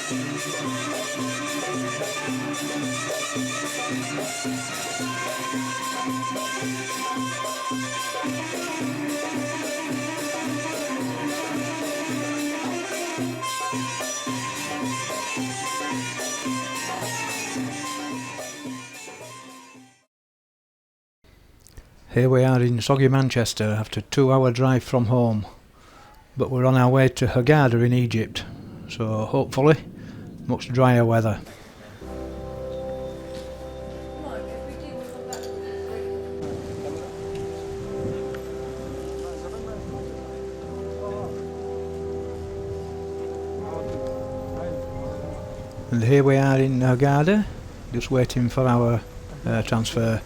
Here we are in soggy Manchester after a 2-hour drive from home, but we're on our way to Hurghada in Egypt, so hopefully much drier weather. And here we are in Hurghada, just waiting for our transfer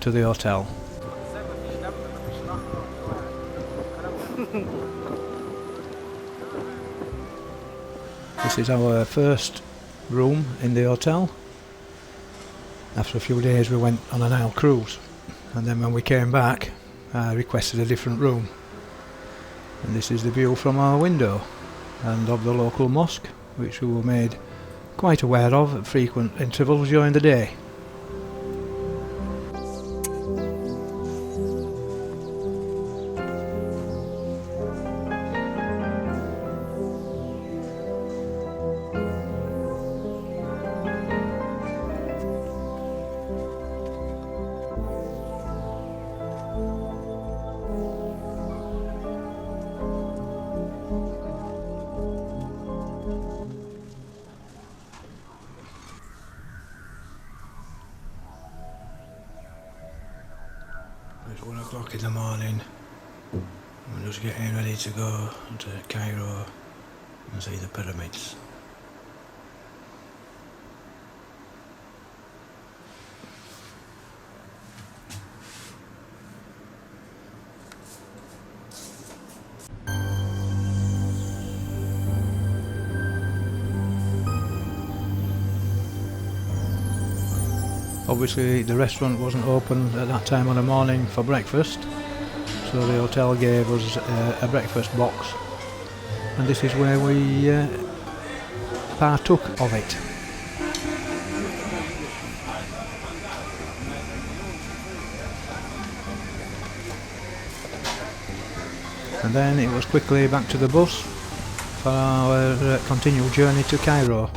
to the hotel. This is our first room in the hotel. After a few days we went on a Nile cruise, and then when we came back I requested a different room. And this is the view from our window and of the local mosque, which we were made quite aware of at frequent intervals during the day. It's 1 o'clock in the morning. We're just getting ready to go to Cairo and see the pyramids. Obviously the restaurant wasn't open at that time of the morning for breakfast, so the hotel gave us a breakfast box, and this is where we partook of it. And then it was quickly back to the bus for our continued journey to Cairo.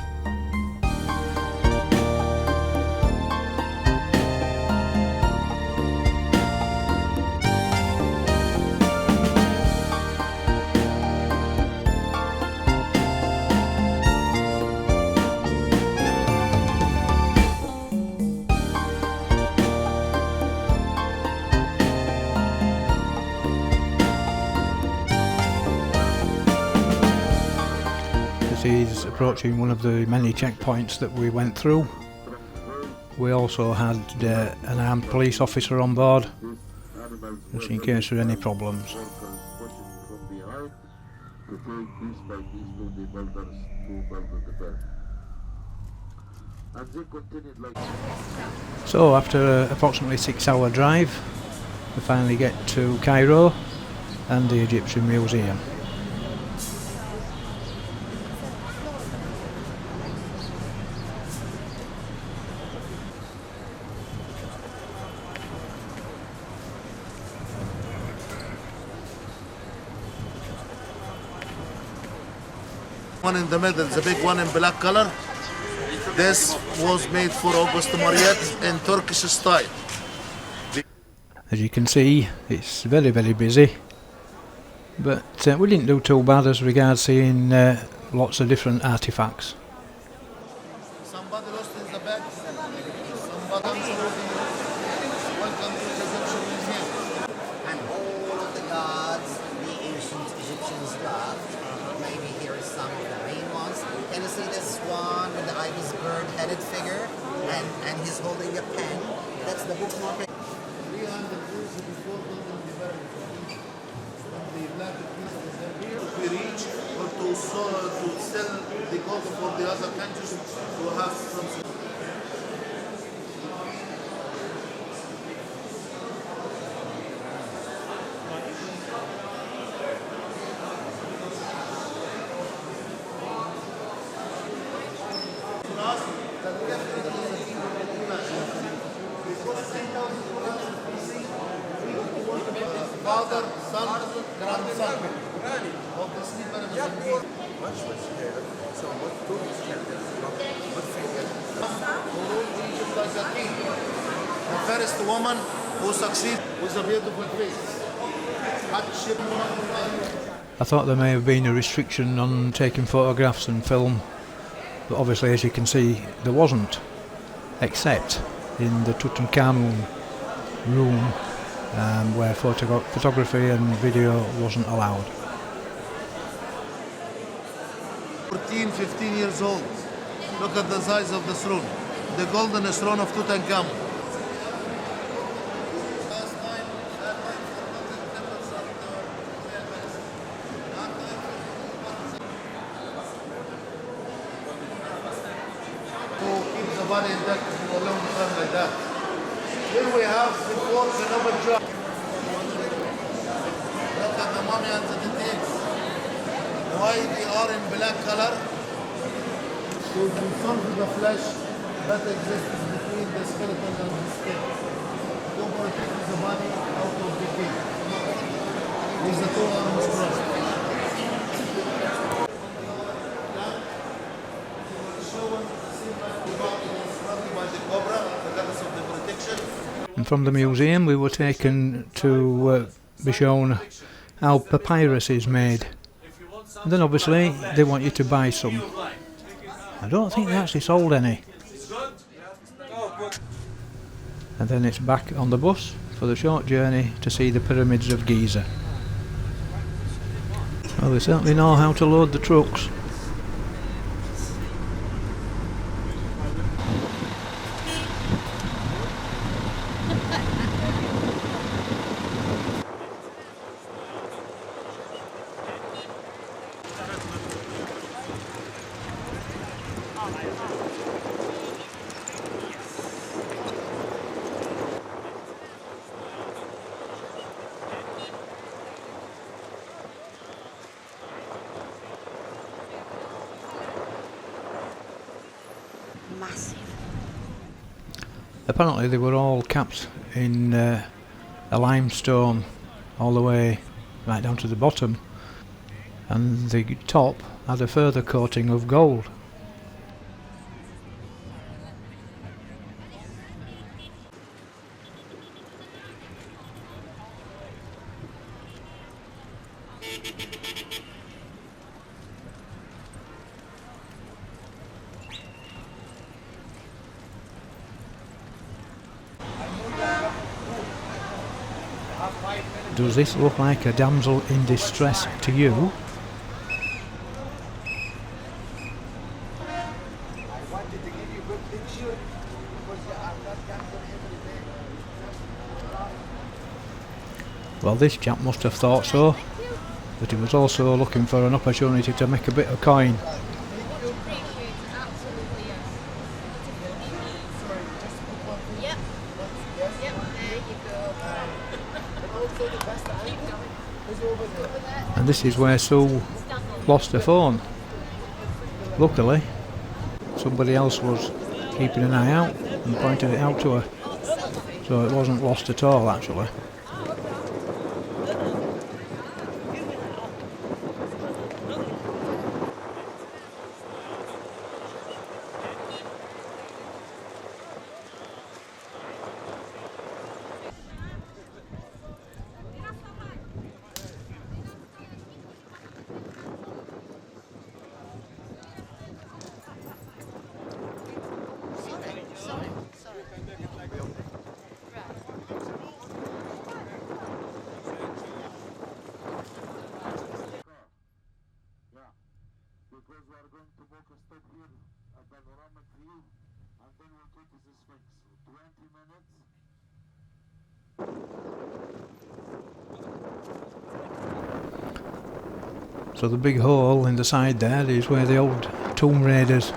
Is approaching one of the many checkpoints that we went through. We also had an armed police officer on board, just in case there are any problems. So after approximately 6-hour drive, we finally get to Cairo and the Egyptian Museum. One in the middle, the big one in black color. This was made for August Mariette in Turkish style. As you can see, it's very busy, but we didn't do too bad as regards seeing lots of different artifacts. Somebody lost in the back. Somebody welcome to the Egyptian Museum. And all of the gods the ancient Egyptians loved. Maybe here is some of the main ones. Can you see this swan with the ibis bird-headed figure? And he's holding a pen. That's the bookmark. 300 years before building the pyramid. From the black piece of the here, we reach or to sell the gold for the other countries to have something. father, son, grandson of the sleep animals in Giza. Much was here. So what tourist characters? What figure? Who ruled Egypt like a king. The first woman who succeeded with a beautiful face. I thought there may have been a restriction on taking photographs and film, but obviously, as you can see, there wasn't, except in the Tutankhamun room where photography and video wasn't allowed. 14, 15 years old. Look at the size of the throne. The golden throne of Tutankhamun. To keep the body intact for a long time like that. Here we have the forks and open jar. Look at the mummy and the details. Why they are in black color? To dissolve the flesh that exists between the skeleton and the skin. To protect the body out of decay. With the two arms crossed. And from the museum we were taken to be shown how papyrus is made. And then obviously they want you to buy some. I don't think they actually sold any. And then it's back on the bus for the short journey to see the pyramids of Giza. Well, they certainly know how to load the trucks. Massive. Apparently they were all capped in a limestone all the way right down to the bottom, and the top had a further coating of gold. Does this look like a damsel in distress to you? I wanted to give you a good picture because you are not gambling every day. Well, this chap must have thought so, but he was also looking for an opportunity to make a bit of coin. Yep. Yep, there you go. And this is where Sue lost her phone. Luckily, somebody else was keeping an eye out and pointed it out to her, so it wasn't lost at all actually. Because we are going to make a stop here at panoramic view and then we'll go to the Sphinx. 20 minutes. So the big hole in the side there is where the old tomb raiders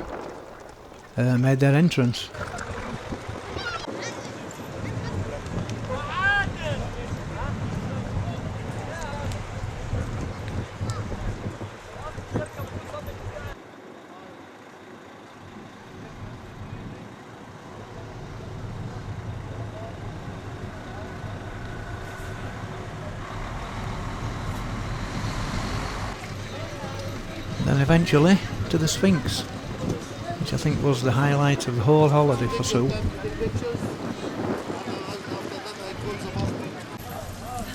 made their entrance. Then eventually to the Sphinx, which I think was the highlight of the whole holiday for Sue.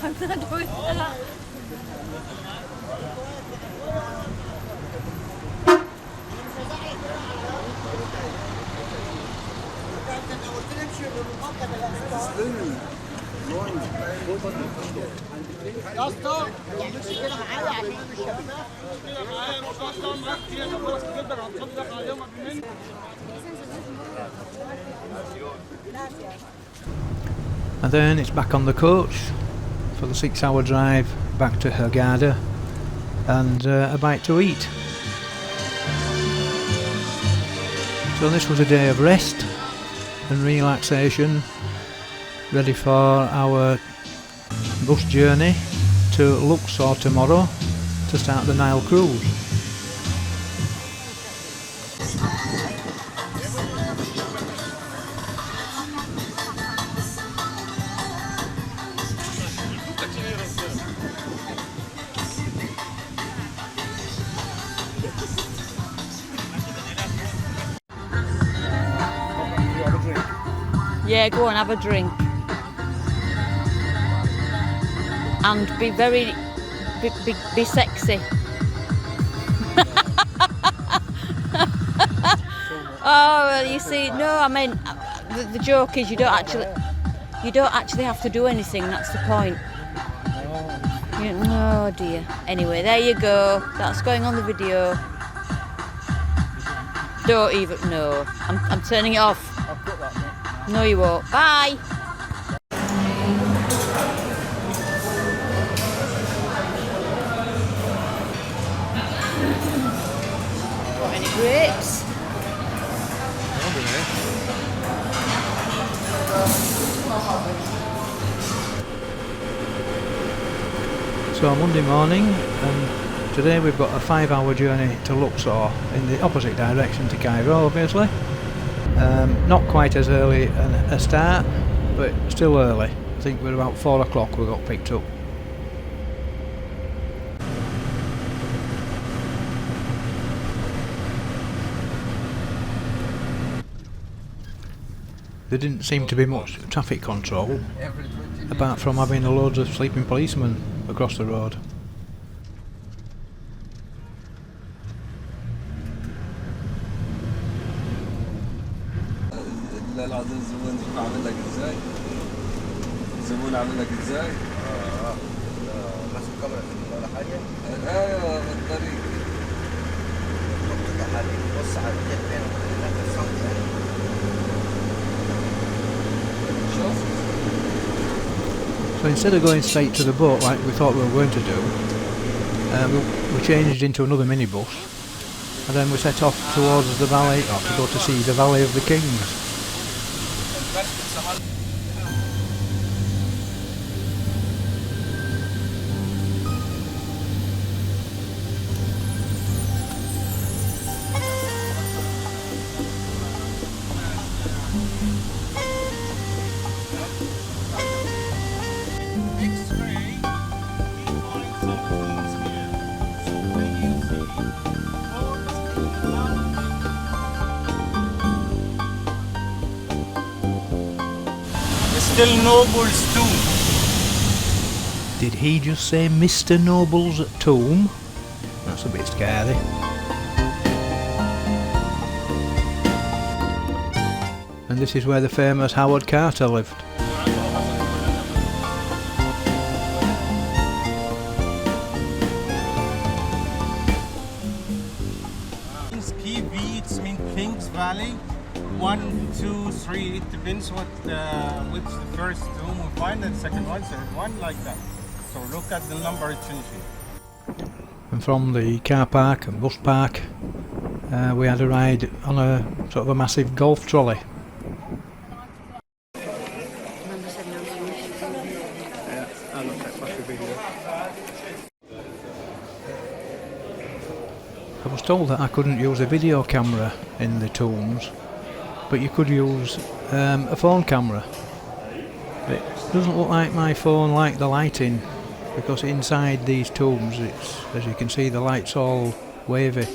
I'm not doing that. And then it's back on the coach for the 6-hour drive back to Hurghada and a bite to eat. So this was a day of rest and relaxation, ready for our bus journey to Luxor tomorrow to start the Nile cruise. Yeah, go and have a drink. And be very, be sexy. Oh, well, you see, no, I mean, the joke is you don't actually have to do anything. That's the point. Oh dear. Anyway, there you go. That's going on the video. Don't even. No, I'm turning it off. No, you won't. Bye. Got any grapes? So Monday morning, and today we've got a 5-hour journey to Luxor in the opposite direction to Cairo, obviously. Not quite as early a start, but still early. I think we're about 4 o'clock we got picked up. There didn't seem to be much traffic control, apart from having a loads of sleeping policemen across the road. العظيم الزبون عامل لك ازاي؟ الزبون عامل لك ازاي؟ ماسك كاميرا ولا حاجة؟ ايوه بالطريق بص على الجبين شوف. So instead of going straight to the boat like we thought we were going to do, we changed into another minibus, and then we set off towards the valley, or to go to see the Valley of the Kings. Still Noble's tomb. Did he just say Mr. Noble's tomb? That's a bit scary. And this is where the famous Howard Carter lived. Key beats mean King's Valley. 1, 2, 3. It depends which the first tomb we find, and second one, third one, like that. So look at the number changing. And from the car park and bus park, we had a ride on a sort of a massive golf trolley. I was told that I couldn't use a video camera in the tombs, but you could use a phone camera. It doesn't look like my phone liked the lighting, because inside these tombs, it's, as you can see, the light's all wavy.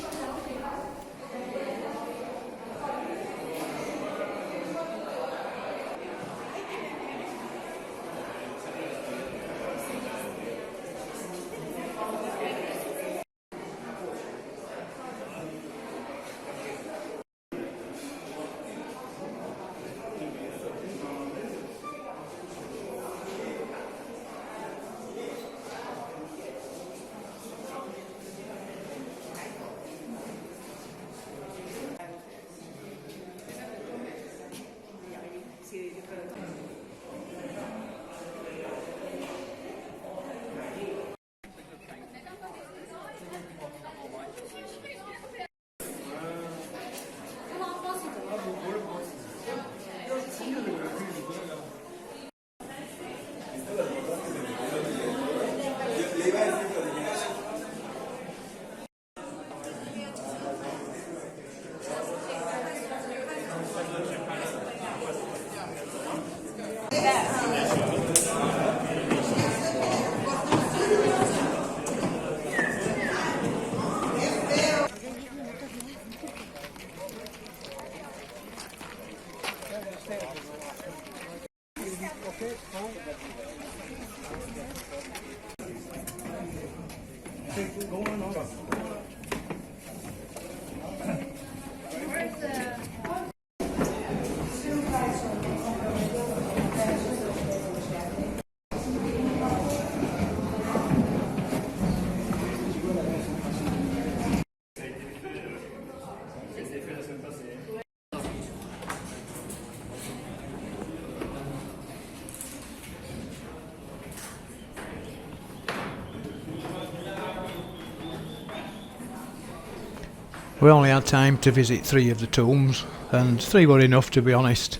We only had time to visit 3 of the tombs, and 3 were enough, to be honest.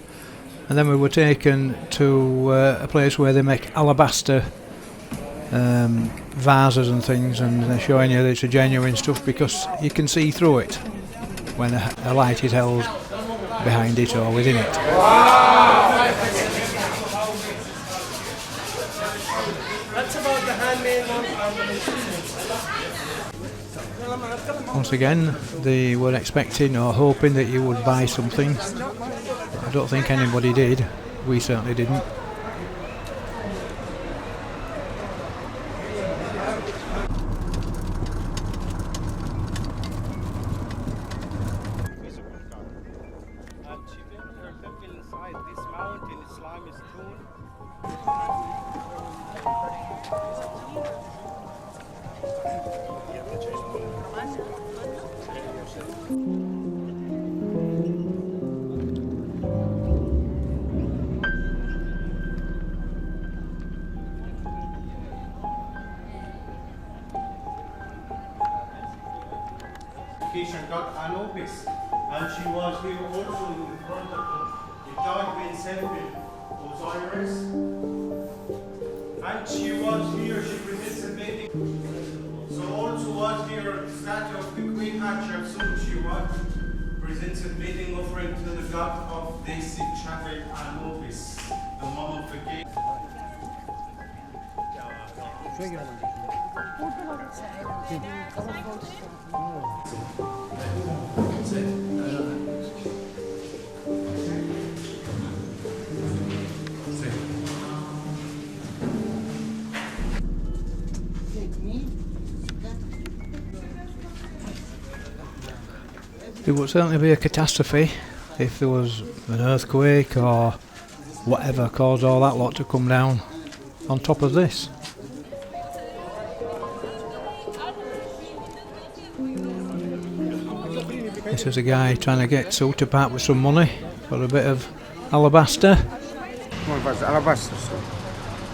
And then we were taken to a place where they make alabaster vases and things, and they're showing you that it's a genuine stuff because you can see through it when a light is held behind it or within it. That's about the handmade one. Once again, they were expecting or hoping that you would buy something. I don't think anybody did. We certainly didn't. And she built her temple inside this mountain, Islamist tomb. God Anubis, and she was here also in front of the giant temple Osiris, and she was here, she participated. So also was here the statue of the Queen Hatshepsut. She was presents a mating offering to the god of Desi Chapel Anubis, the mummification. It would certainly be a catastrophe if there was an earthquake or whatever caused all that lot to come down on top of this. This is a guy trying to get Sue to part with some money for a bit of alabaster. What was alabaster?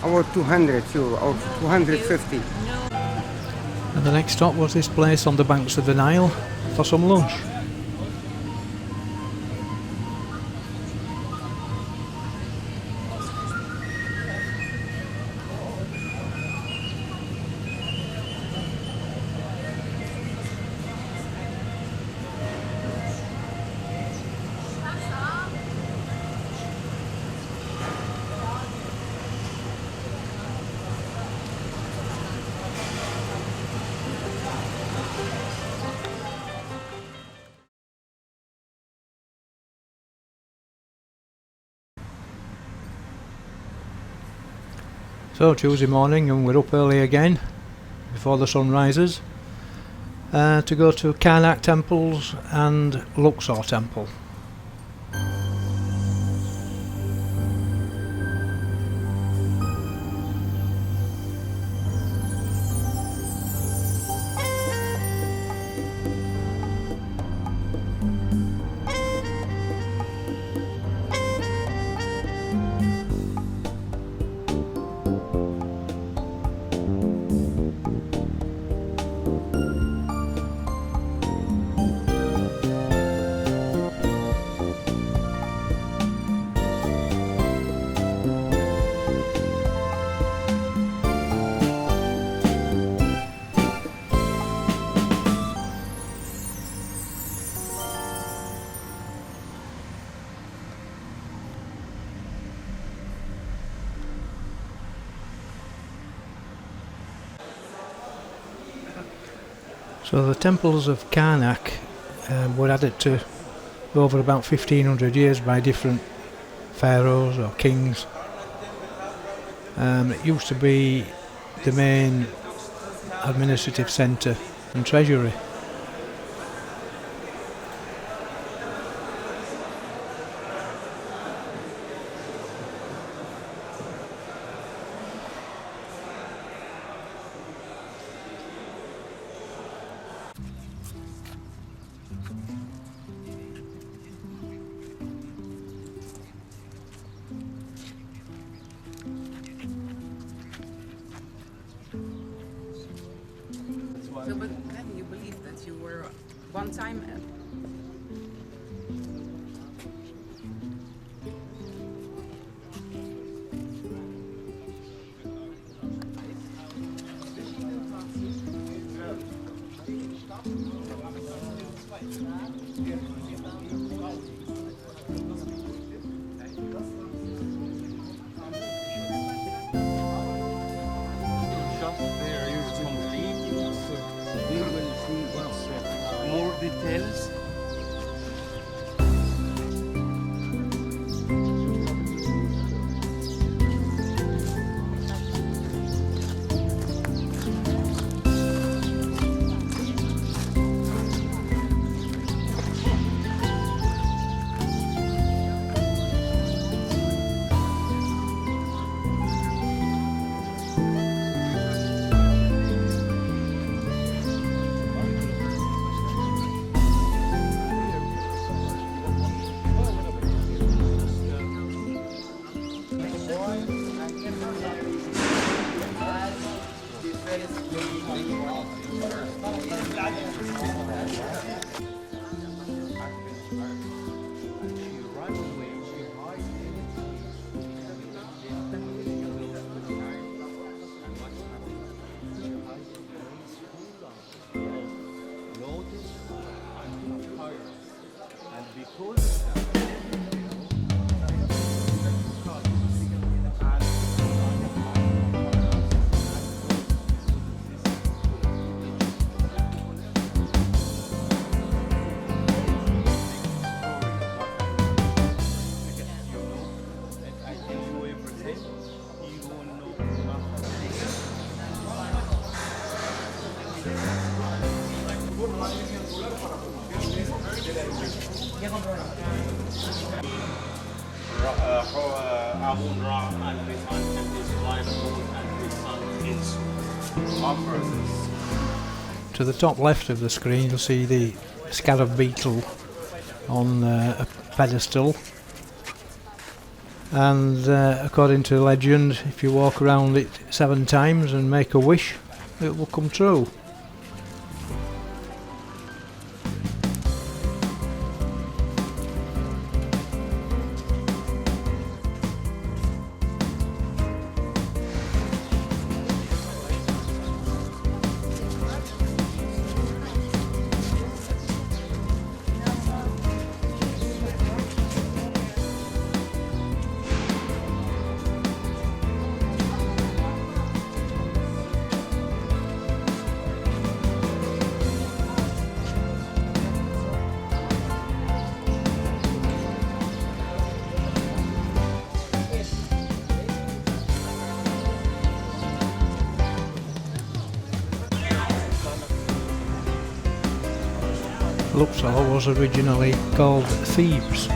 About 200 euro or 250. And the next stop was this place on the banks of the Nile for some lunch. So Tuesday morning, and we're up early again before the sun rises to go to Karnak temples and Luxor temple. So the temples of Karnak were added to over about 1500 years by different pharaohs or kings. It used to be the main administrative centre and treasury. So, but then you believe that you were one time. More details. Amun Ra and his aunt and his wife and his son Insu offers this. To the top left of the screen you'll see the scarab beetle on a pedestal, and according to legend, if you walk around it 7 times and make a wish, it will come true. Luxor was originally called Thebes.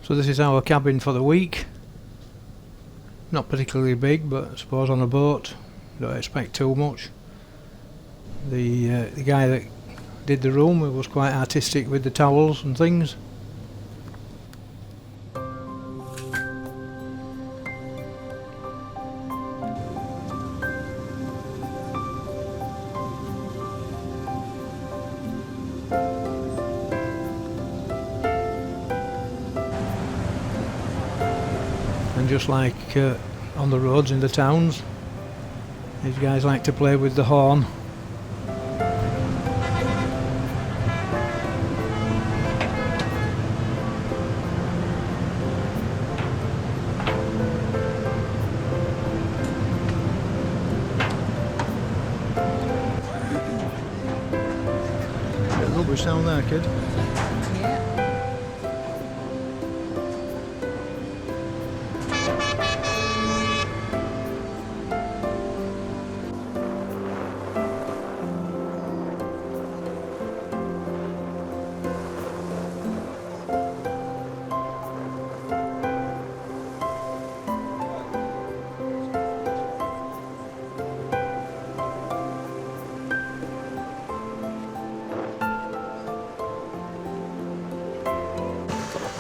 So this is our cabin for the week. Not particularly big, but I suppose on a boat don't expect too much. The guy that did the room was quite artistic with the towels and things. And just like on the roads in the towns, these guys like to play with the horn. Bit of rubbish down there, kid.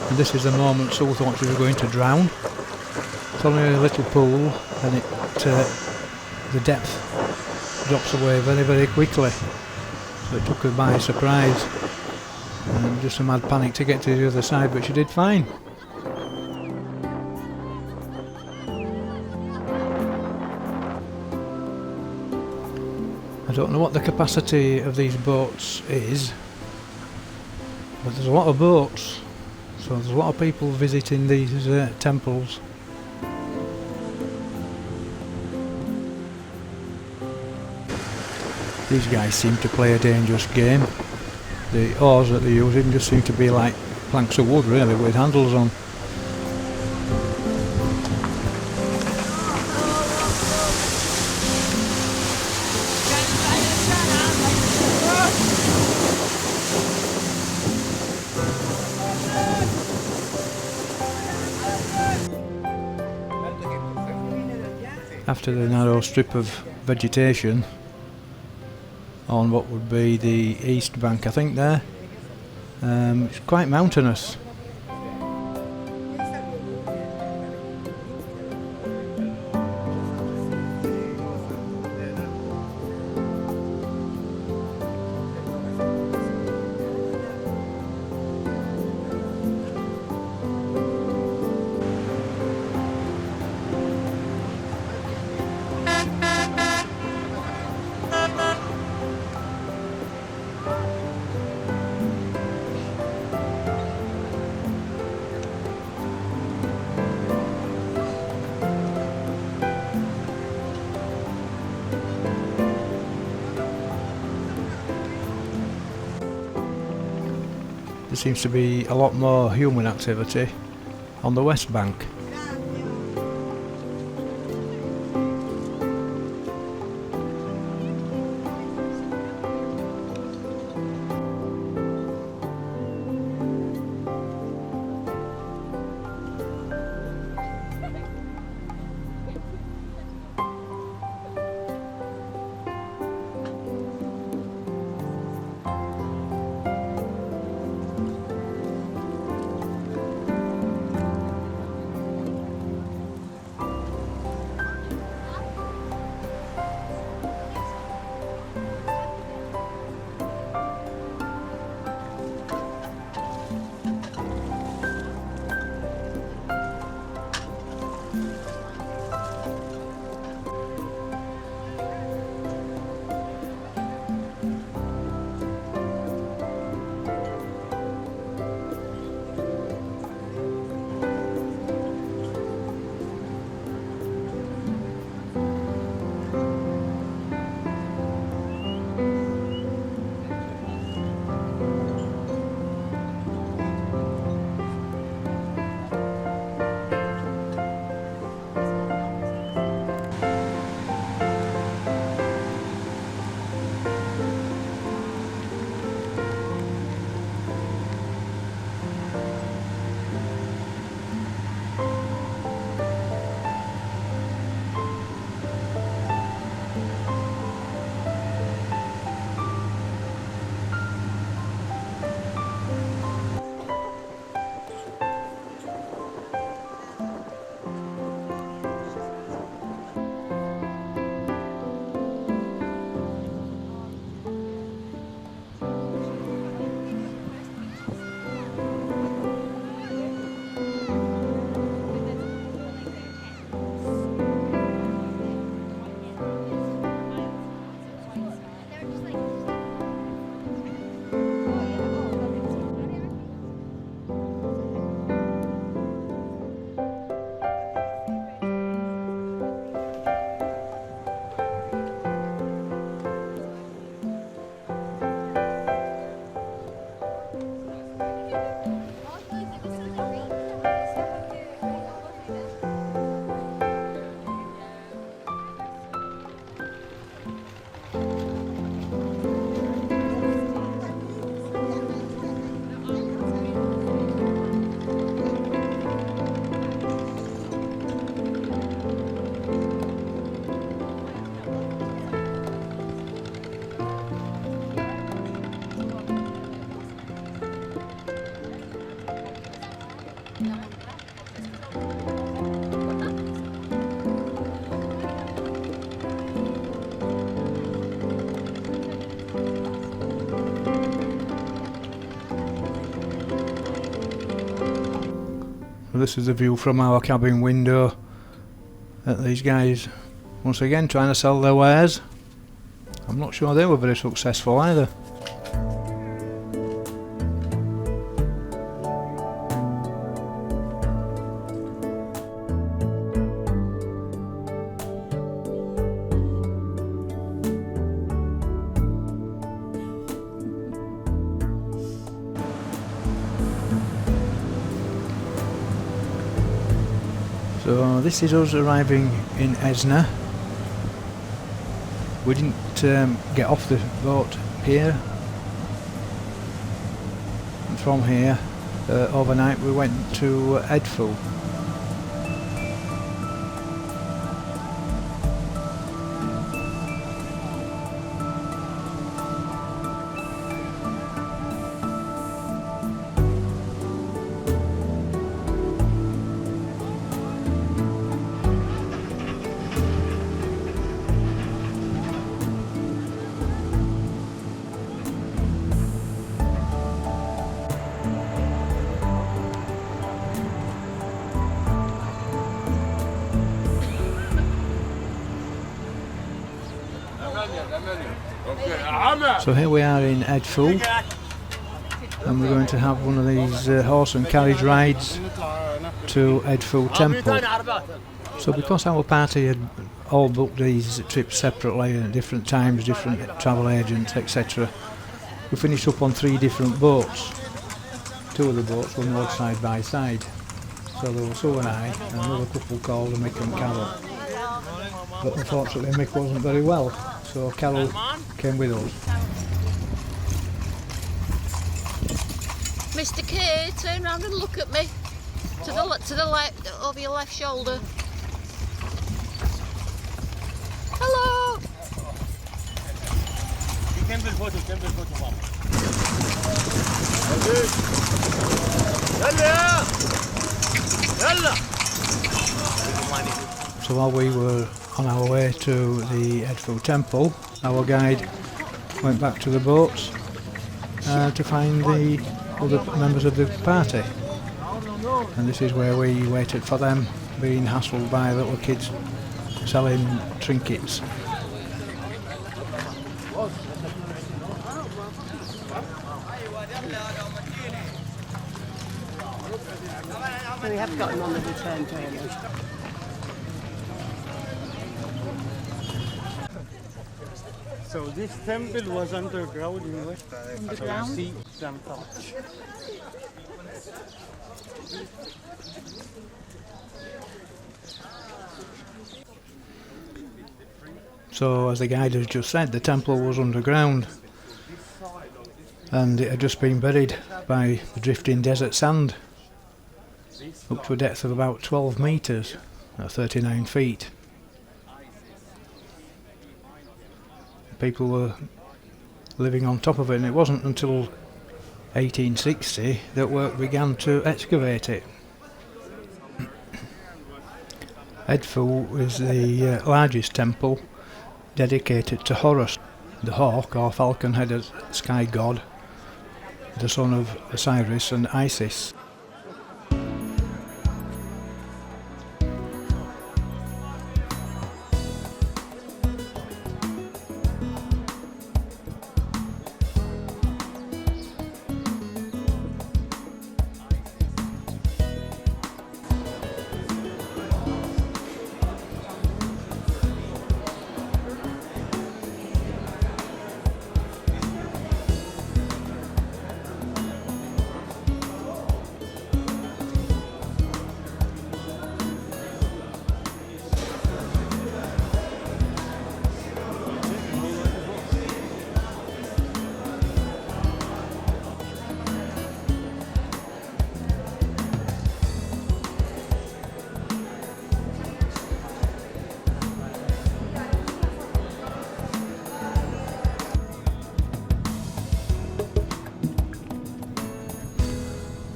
And this is the moment Sue thought she was going to drown. It's only a little pool and the depth drops away very, very quickly. So it took her by surprise and just a mad panic to get to the other side, but she did fine. I don't know what the capacity of these boats is, but there's a lot of boats. So there's a lot of people visiting these temples. These guys seem to play a dangerous game. The oars that they're using just seem to be like planks of wood really, with handles on. After the narrow strip of vegetation on what would be the east bank, I think there, it's quite mountainous. there seems to be a lot more human activity on the west bank. This is the view from our cabin window at these guys once again trying to sell their wares. I'm not sure they were very successful either. So this is us arriving in Esna. We didn't get off the boat here, and from here overnight we went to Edfu. So here we are in Edfu, and we're going to have one of these horse and carriage rides to Edfu Temple. So because our party had all booked these trips separately at different times, different travel agents, etc., we finished up on 3 different boats. two of the boats were moored side by side. So there were Sue and I and another couple called Mick and Carol. But unfortunately Mick wasn't very well, so Carol came with us. Mr. K, turn round and look at me. To the left, over your left shoulder. Hello. So while we were on our way to the Edfu temple, our guide went back to the boats to find the other members of the party. And this is where we waited for them, being hassled by little kids selling trinkets. We have got him on the return trailer. So this temple was underground in what? Underground? So you see temple. So as the guide has just said, the temple was underground and it had just been buried by the drifting desert sand up to a depth of about 12 metres, or 39 feet. People were living on top of it, and it wasn't until 1860 that work began to excavate it. Edfu is the largest temple dedicated to Horus, the hawk or falcon-headed sky god, the son of Osiris and Isis.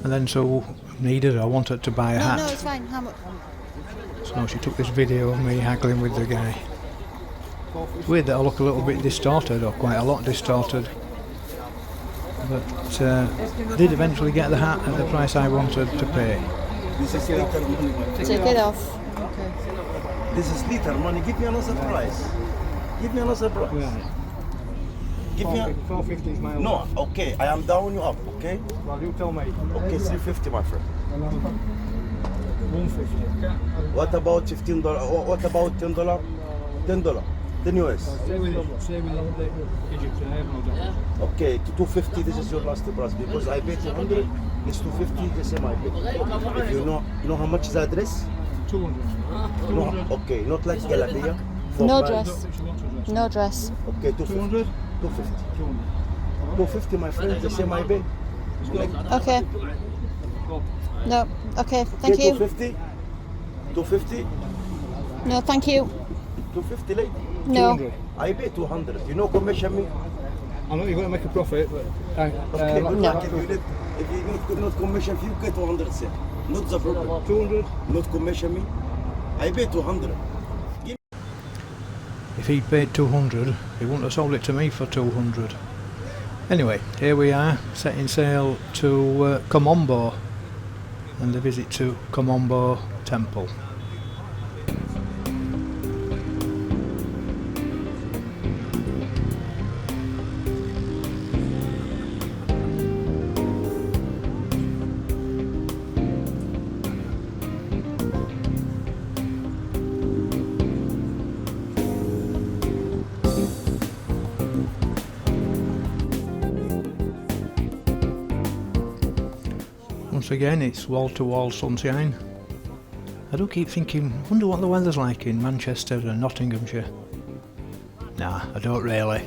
And then Sue needed or wanted to buy a hat. No, it's fine. How much? So she took this video of me haggling with the guy. It's weird that I look a little bit distorted, or quite a lot distorted. But I did eventually get the hat at the price I wanted to pay. This is liter money, my friend. Take it off. Okay. This is liter money. Give me another price. Give me another price. Give me 450 is my No, okay. I am down you up, okay? Well, you tell me. Okay, 350, my friend. 150. What about $15? What about $10? $10. $10 US. Same with Egypt, I have no doubt. Okay, to 250. This is your last price because I paid 200. It's 250. The same I paid. If you know how much is the address? 200. No, okay, not like Galabia. No dress. No dress. Okay, 250. 250. 250, my friend. The same I pay. Okay. No. Okay. Thank you. 250. 250. No, thank you. 250, lady. No. 200. I pay 200. You know commission me? I know you're going to make a profit, but Okay, but No. like if you not commission, you get 200 cents. Not the problem. 200. Not commission me. I pay 200. If he'd paid 200, he wouldn't have sold it to me for 200. Anyway, here we are, setting sail to Komombo and the visit to Komombo Temple. once again it's wall-to-wall sunshine. I do keep thinking, wonder what the weather's like in Manchester and Nottinghamshire. Nah, I don't really.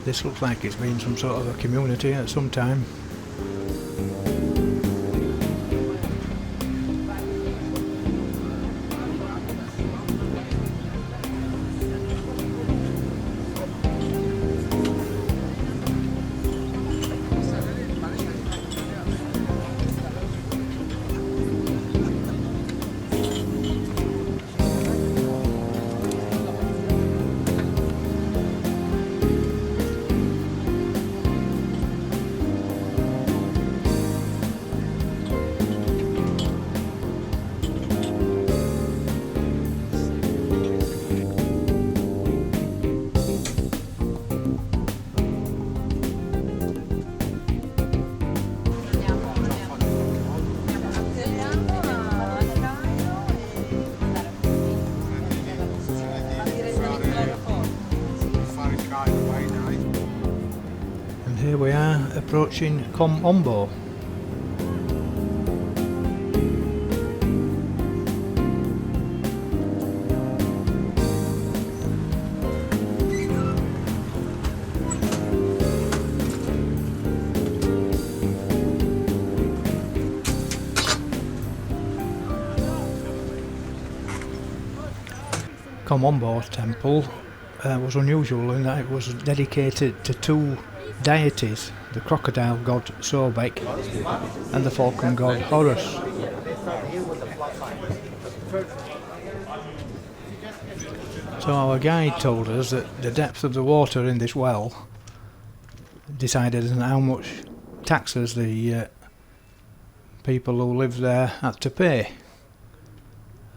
This looks like it's been some sort of a community at some time. And here we are approaching Com Ombo. Com Ombo temple was unusual in that it was dedicated to two deities, the crocodile god Sobek and the falcon god Horus. So our guide told us that the depth of the water in this well decided on how much taxes the people who lived there had to pay.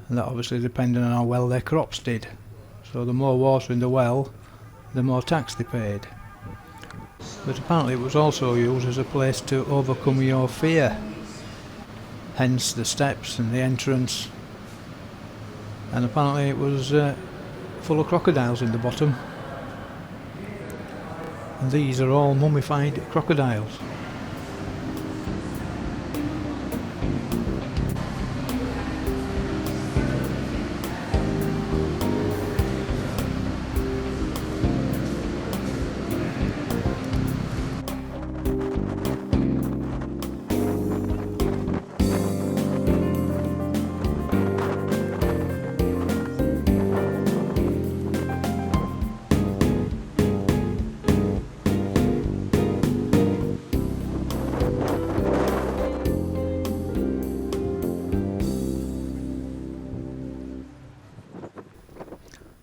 And that obviously depended on how well their crops did. So the more water in the well, the more tax they paid. But apparently it was also used as a place to overcome your fear. Hence the steps and the entrance. And apparently it was full of crocodiles in the bottom. And these are all mummified crocodiles.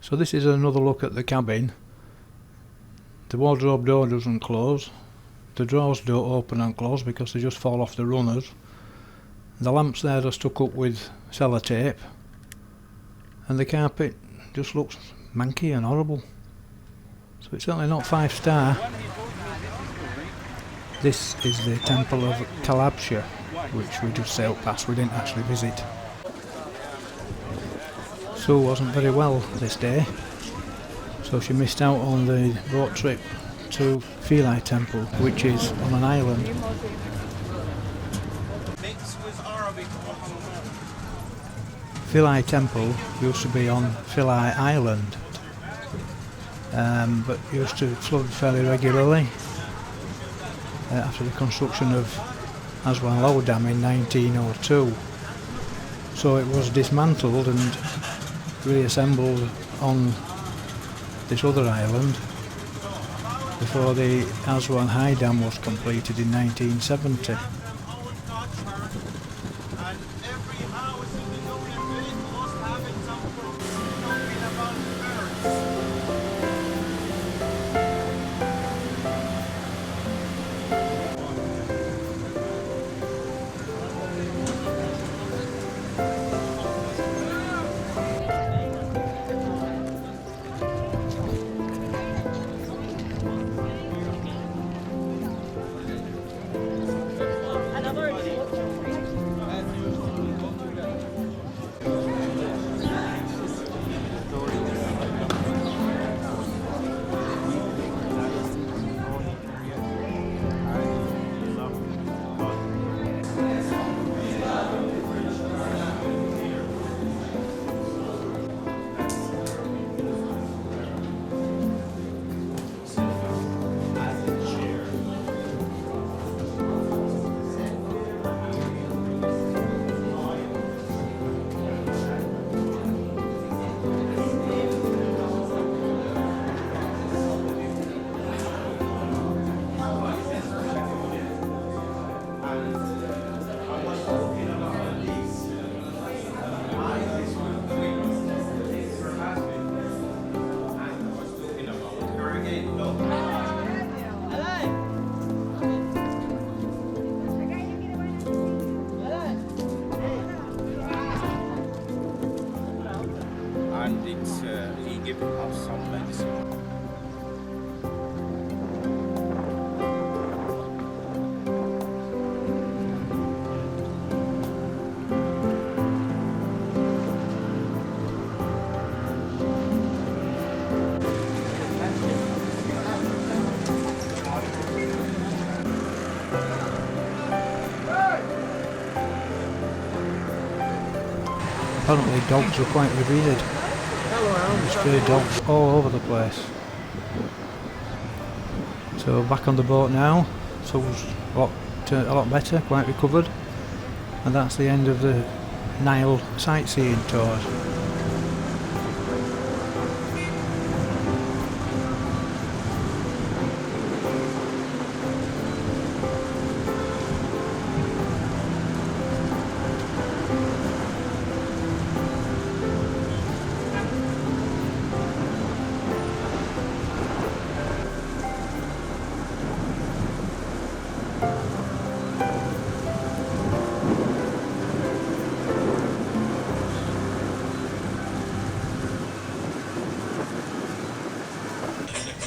So this is another look at the cabin. The wardrobe door doesn't close, the drawers don't open and close because they just fall off the runners. The lamps there are stuck up with sellotape, and the carpet just looks manky and horrible. So it's certainly not 5-star. This is the temple of Kalabsha, which we just sailed past, we didn't actually visit. Sue wasn't very well this day, so she missed out on the boat trip to Philae Temple, which is on an island. Philae Temple used to be on Philae Island, but used to flood fairly regularly after the construction of Aswan Lower Dam in 1902. So it was dismantled and reassembled on this other island before the Aswan High Dam was completed in 1970. And it's he giving us some medicine. Apparently dogs were quite revered. Stray dogs all over the place. So back on the boat now, so it was a lot better, quite recovered. And that's the end of the Nile sightseeing tours.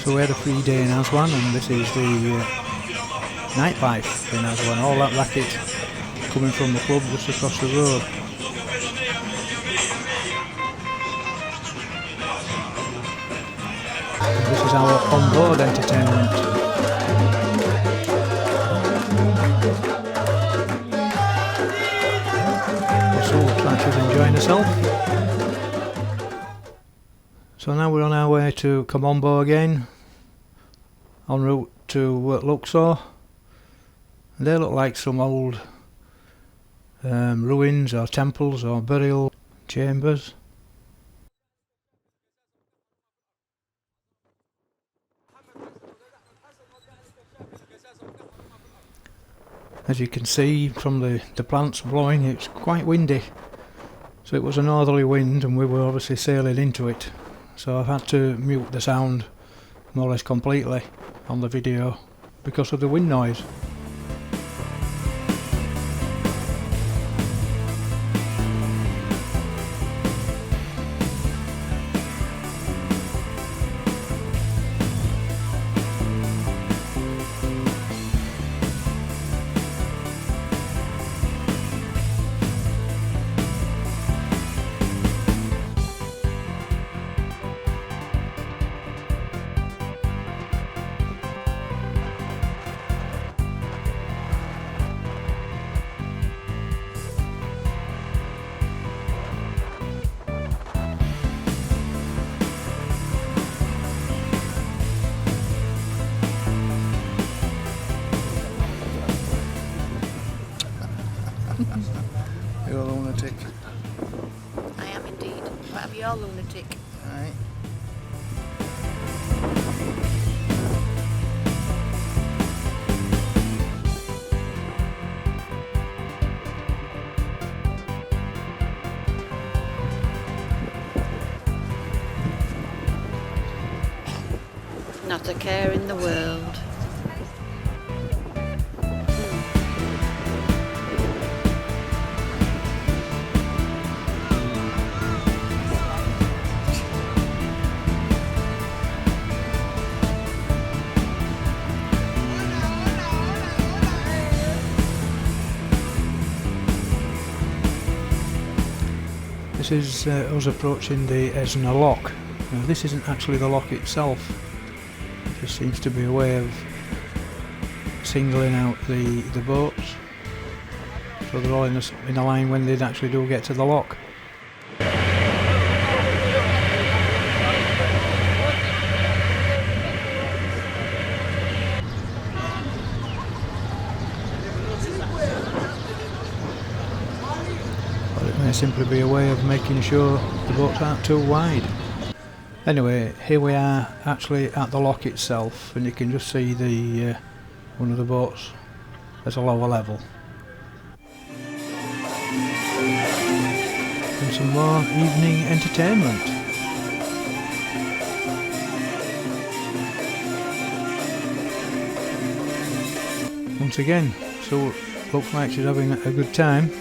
So we had a free day in Aswan, and this is the nightlife in Aswan. All that racket coming from the club just across the road. And this is our on-board entertainment. So looks like she's enjoying herself. So now we're on our way to Komombo again, en route to Luxor. They look like some old ruins or temples or burial chambers. As you can see from the plants blowing, it's quite windy. So it was a northerly wind and we were obviously sailing into it. So I've had to mute the sound more or less completely on the video because of the wind noise. not a care in the world. This is us approaching the Esna Lock. Now, this isn't actually the lock itself. It just seems to be a way of singling out the boats, so they're all in a line when they actually do get to the lock. It may simply be a way of making sure the boats aren't too wide. Anyway, here we are actually at the lock itself, and you can just see the one of the boats at a lower level. And some more evening entertainment. Once again, so looks like she's having a good time.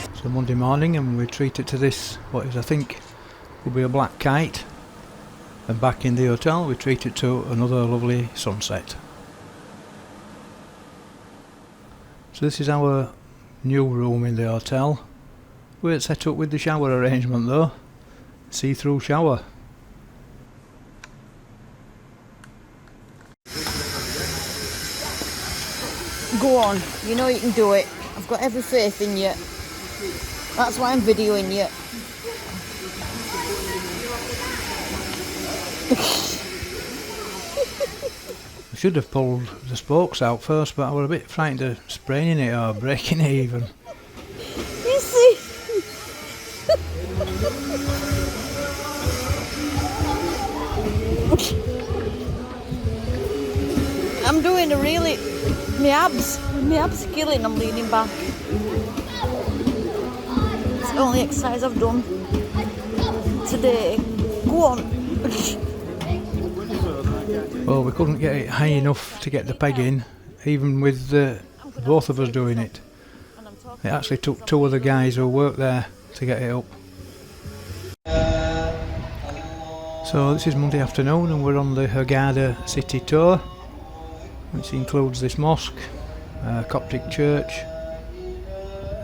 It's Monday morning and we treat it to this, what is I think will be a black kite, and back in the hotel we treat it to another lovely sunset. So this is our new room in the hotel. We're set up with the shower arrangement though, see-through shower. Go on, you know you can do it. I've got every faith in you. That's why I'm videoing you. I should have pulled the spokes out first, but I was a bit frightened of spraining it or breaking it even. You see? I'm doing a really... my abs are killing, I'm leaning back. It's the only exercise I've done today. Go on. Well, we couldn't get it high enough to get the peg in, even with both of us doing it. It actually took two of the guys who worked there to get it up. So this is Monday afternoon and we're on the Hurghada city tour, which includes this mosque, Coptic church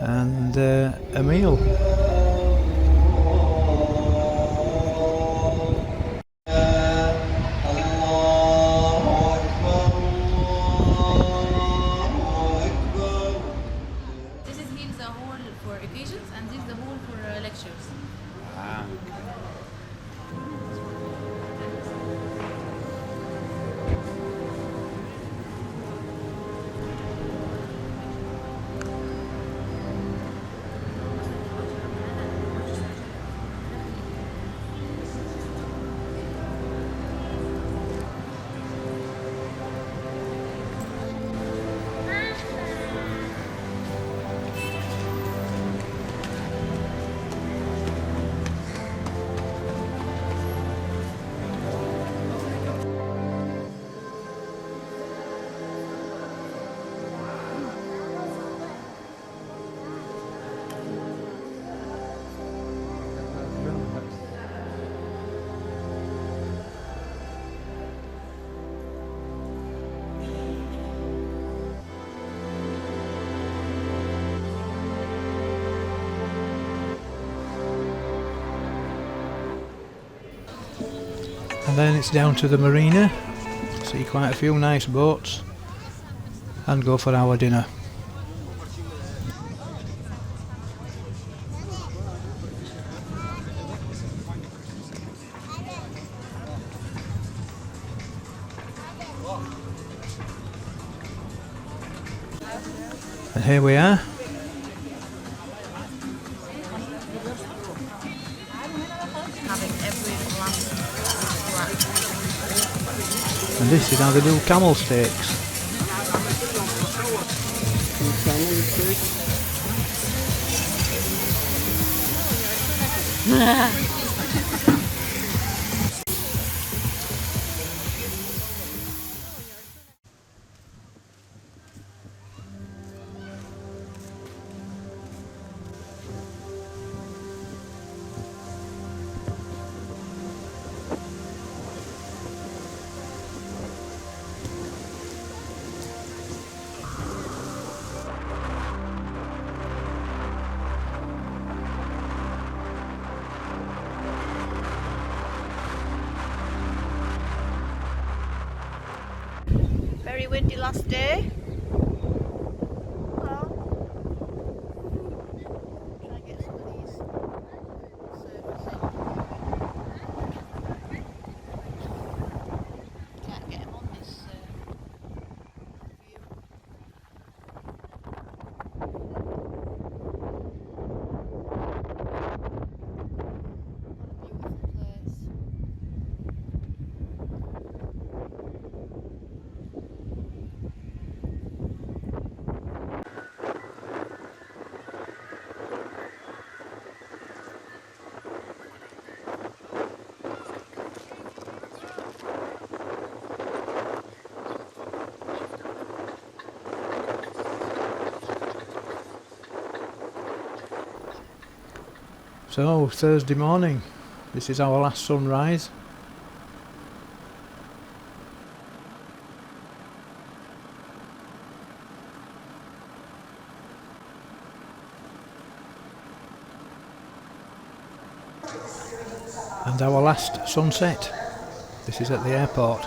and a meal. This is here the hall for occasions and this is the hall for lectures. And then it's down to the marina, see quite a few nice boats, and go for our dinner. And here we are. Having every last scrap. And this is how they do camel steaks. Very windy last day. Well, try and get some of these surfacing. Can't get them on this view. Beautiful place. So, Thursday morning. This is our last sunrise. And our last sunset. This is at the airport.